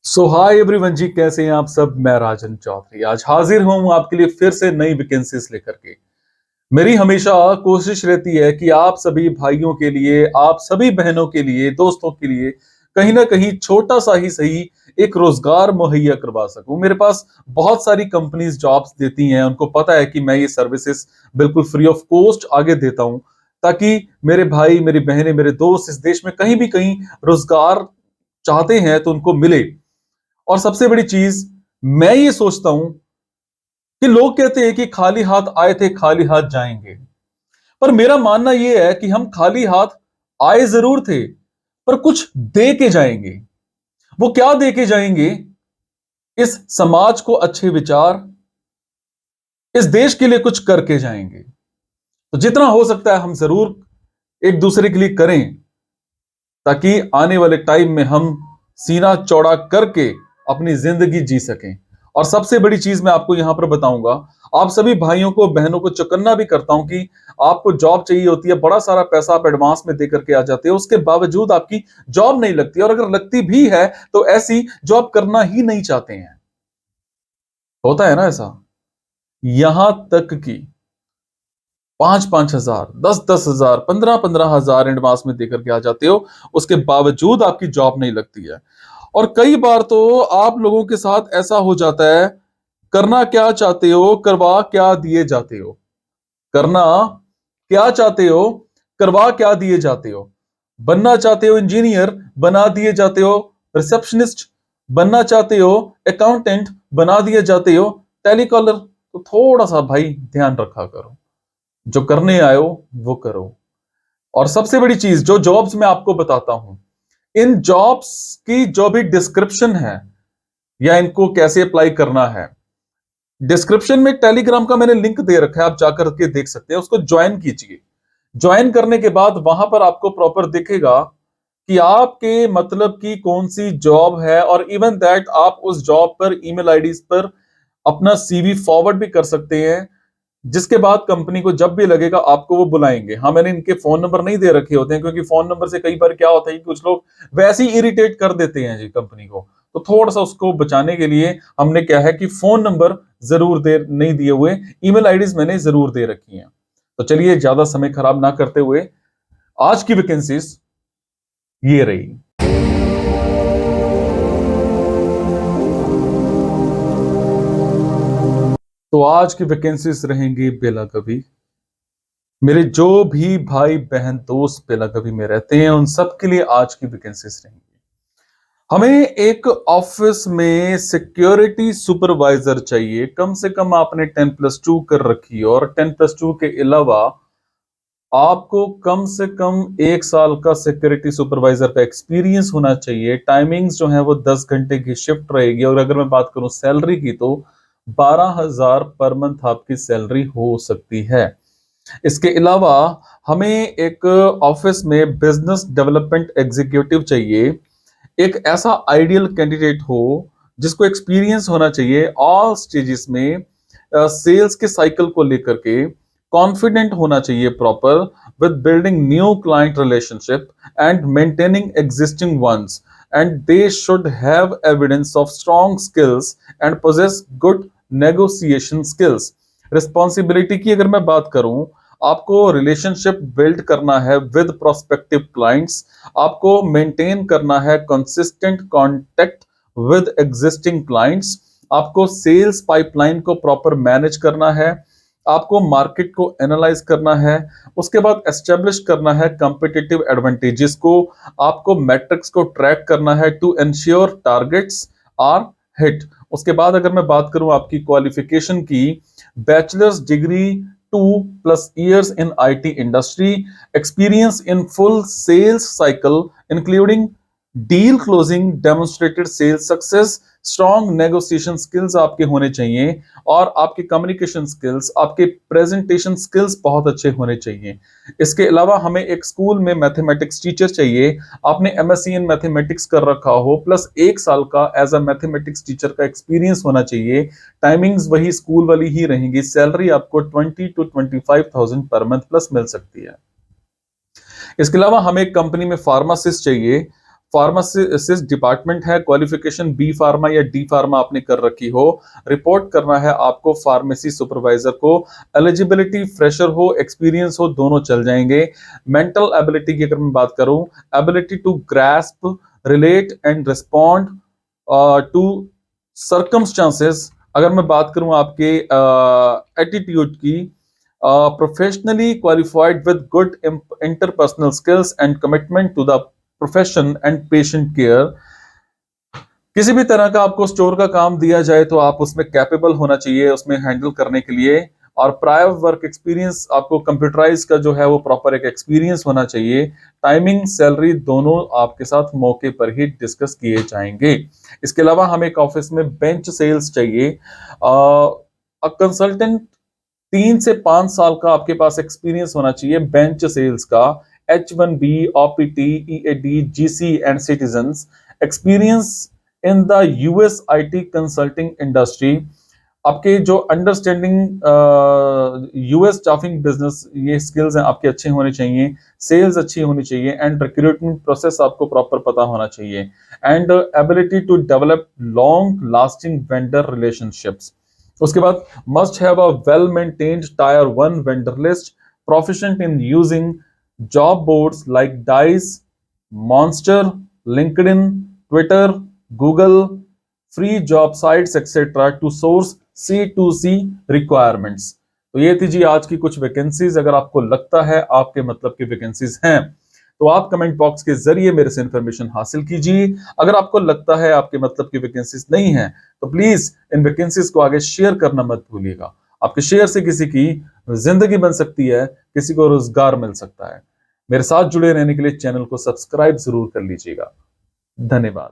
सो hi everyone जी, कैसे हैं आप सब। मैं राजन चौधरी आज हाजिर हूं आपके लिए फिर से नई वैकेंसीज लेकर के। मेरी हमेशा कोशिश रहती है कि आप सभी भाइयों के लिए, आप सभी बहनों के लिए, दोस्तों के लिए कहीं ना कहीं छोटा सा ही सही एक रोजगार मुहैया करवा सकूं। मेरे पास बहुत सारी कंपनीज जॉब्स देती हैं, उनको पता है कि मैं ये सर्विसेज बिल्कुल फ्री ऑफ कॉस्ट आगे देता हूं, ताकि मेरे भाई, मेरी बहनें, मेरे दोस्त इस देश में कहीं भी कहीं रोजगार चाहते हैं तो उनको मिले। और सबसे बड़ी चीज, मैं ये सोचता हूं कि लोग कहते हैं कि खाली हाथ आए थे खाली हाथ जाएंगे, पर मेरा मानना यह है कि हम खाली हाथ आए जरूर थे, पर कुछ दे के जाएंगे। वो क्या दे के जाएंगे? इस समाज को अच्छे विचार, इस देश के लिए कुछ करके जाएंगे। तो जितना हो सकता है हम जरूर एक दूसरे के लिए करें, ताकि आने वाले टाइम में हम सीना चौड़ा करके अपनी जिंदगी जी सकें। और सबसे बड़ी चीज मैं आपको यहां पर बताऊंगा, आप सभी भाइयों को, बहनों को चौकन्ना भी करता हूं कि आपको जॉब चाहिए होती है, बड़ा सारा पैसा आप एडवांस में देकर के आ जाते हो, उसके बावजूद आपकी जॉब नहीं लगती, और अगर लगती भी है तो ऐसी जॉब करना ही नहीं चाहते हैं। होता है ना ऐसा। यहां तक कि 5-5 हजार, 10-10 हजार, 15-15 हजार एडवांस में देकर के आ जाते हो, उसके बावजूद आपकी जॉब नहीं लगती है। और कई बार तो आप लोगों के साथ ऐसा हो जाता है, करना क्या चाहते हो, करवा क्या दिए जाते हो। करना क्या चाहते हो, करवा क्या दिए जाते हो। बनना चाहते हो इंजीनियर, बना दिए जाते हो रिसेप्शनिस्ट। बनना चाहते हो अकाउंटेंट, बना दिए जाते हो टेलीकॉलर। तो थोड़ा सा भाई ध्यान रखा करो, जो करने आए हो वो करो। और सबसे बड़ी चीज, जो जॉब्स मैं आपको बताता हूं, इन जॉब्स की जो भी डिस्क्रिप्शन है या इनको कैसे अप्लाई करना है, डिस्क्रिप्शन में टेलीग्राम का मैंने लिंक दे रखा है, आप जाकर के देख सकते हैं। उसको ज्वाइन कीजिए। ज्वाइन करने के बाद वहां पर आपको प्रॉपर दिखेगा कि आपके मतलब की कौन सी जॉब है, और इवन दैट आप उस जॉब पर ईमेल आईडीज पर अपना सीवी फॉरवर्ड भी कर सकते हैं, जिसके बाद कंपनी को जब भी लगेगा आपको वो बुलाएंगे। हाँ, मैंने इनके फोन नंबर नहीं दे रखे होते हैं, क्योंकि फोन नंबर से कई बार क्या होता है कि कुछ लोग वैसे ही इरिटेट कर देते हैं जी कंपनी को। तो थोड़ा सा उसको बचाने के लिए हमने क्या है कि फोन नंबर जरूर दे नहीं दिए हुए, ईमेल आईडीज मैंने जरूर दे रखी हैं। तो चलिए ज्यादा समय खराब ना करते हुए आज की वैकेंसीज ये रही। तो आज की वैकेंसीज रहेंगी बेलागवी। मेरे जो भी भाई बहन दोस्त बेलागवी में रहते हैं, उन सब के लिए आज की वैकेंसीज रहेंगी। हमें एक ऑफिस में सिक्योरिटी सुपरवाइजर चाहिए। कम से कम आपने 10+2 कर रखी है, और 10+2 के अलावा आपको कम से कम 1 साल का सिक्योरिटी सुपरवाइजर का एक्सपीरियंस होना चाहिए। टाइमिंग्स जो है वो 10 घंटे की शिफ्ट रहेगी, और अगर मैं बात करूं सैलरी की, तो 12,000 पर मंथ आपकी सैलरी हो सकती है। इसके अलावा हमें एक ऑफिस में बिजनेस डेवलपमेंट एग्जीक्यूटिव चाहिए। एक ऐसा आइडियल कैंडिडेट हो जिसको एक्सपीरियंस होना चाहिए ऑल स्टेजेस में, सेल्स के साइकिल को लेकर के कॉन्फिडेंट होना चाहिए proper, with building new client relationship and maintaining existing ones, and they should have evidence of strong skills and possess good negotiation skills. Responsibility की अगर मैं बात करूं, आपको रिलेशनशिप बिल्ड करना है विद प्रोस्पेक्टिव क्लाइंट्स, आपको मेंटेन करना है consistent contact with existing clients, आपको सेल्स पाइपलाइन को प्रॉपर मैनेज करना है, आपको मार्केट को एनालाइज करना है, उसके बाद एस्टेब्लिश करना है कंपिटिटिव एडवांटेजेस को, आपको मैट्रिक्स को ट्रैक करना है to ensure targets are hit. उसके बाद अगर मैं बात करूं आपकी क्वालिफिकेशन की, bachelor's degree 2+ years in IT industry, experience in full sales cycle, including deal closing, demonstrated sales success, strong negotiation skills आपके होने चाहिए, और आपके कम्युनिकेशन स्किल्स, आपके प्रेजेंटेशन स्किल्स बहुत अच्छे होने चाहिए। इसके अलावा हमें एक स्कूल में मैथमेटिक्स टीचर चाहिए। आपने MSc इन मैथमेटिक्स कर रखा हो, प्लस 1 साल का एज अ मैथमेटिक्स टीचर का एक्सपीरियंस होना चाहिए। टाइमिंग्स वही स्कूल वाली ही रहेंगी। सैलरी आपको 20 to 25,000 पर मंथ प्लस मिल सकती है। इसके अलावा हमें एक कंपनी में फार्मासिस्ट चाहिए। फार्मासिस्ट डिपार्टमेंट है, क्वालिफिकेशन बी फार्मा या डी फार्मा आपने कर रखी हो, रिपोर्ट करना है आपको फार्मेसी सुपरवाइजर को। एलिजिबिलिटी फ्रेशर हो, एक्सपीरियंस हो, दोनों चल जाएंगे। मेंटल एबिलिटी की अगर मैं बात करूं, ability to grasp, relate and respond to circumstances. अगर मैं बात करूं आपके एटीट्यूड की, professionally qualified with good interpersonal skills and commitment to the profession and patient care. किसी भी तरह का आपको स्टोर का काम दिया जाए तो आप उसमें कैपेबल होना चाहिए उसमें हैंडल करने के लिए। और प्रायर वर्क एक्सपीरियंस, आपको कंप्यूटराइज का जो है वो प्रॉपर एक एक्सपीरियंस होना चाहिए। टाइमिंग, सैलरी दोनों आपके साथ मौके पर ही डिस्कस किए जाएंगे। इसके अलावा हमें एक ऑफिस में बेंच सेल्स चाहिए। कंसल्टेंट 3 से 5 साल का आपके पास एक्सपीरियंस होना चाहिए बेंच सेल्स का। H1B, OPT, EAD, GC and citizens. Experience in the US IT consulting industry. आपके जो अंडरस्टैंडिंग यूएस स्टाफिंग बिजनेस, ये स्किल्स हैं आपके अच्छे होने चाहिए। सेल्स अच्छी होनी चाहिए एंड रिक्रूटमेंट प्रोसेस आपको प्रॉपर पता होना चाहिए। And ability to develop long lasting vendor relationships. उसके बाद must have a well maintained tier 1 vendor list, proficient in using job boards like Dice, Monster, LinkedIn, Twitter, Google, free job sites etc. to source C2C requirements। तो ये थी जी आज की कुछ vacancies. अगर आपको लगता है आपके मतलब की वैकेंसीज हैं तो आप कमेंट बॉक्स के जरिए मेरे से इंफॉर्मेशन हासिल कीजिए। अगर आपको लगता है आपके मतलब की वैकेंसीज नहीं है तो प्लीज इन वैकेंसीज को आगे शेयर करना मत भूलिएगा। आपके शेयर से किसी की जिंदगी बन सकती है, किसी को रोजगार मिल सकता है। मेरे साथ जुड़े रहने के लिए चैनल को सब्सक्राइब जरूर कर लीजिएगा। धन्यवाद।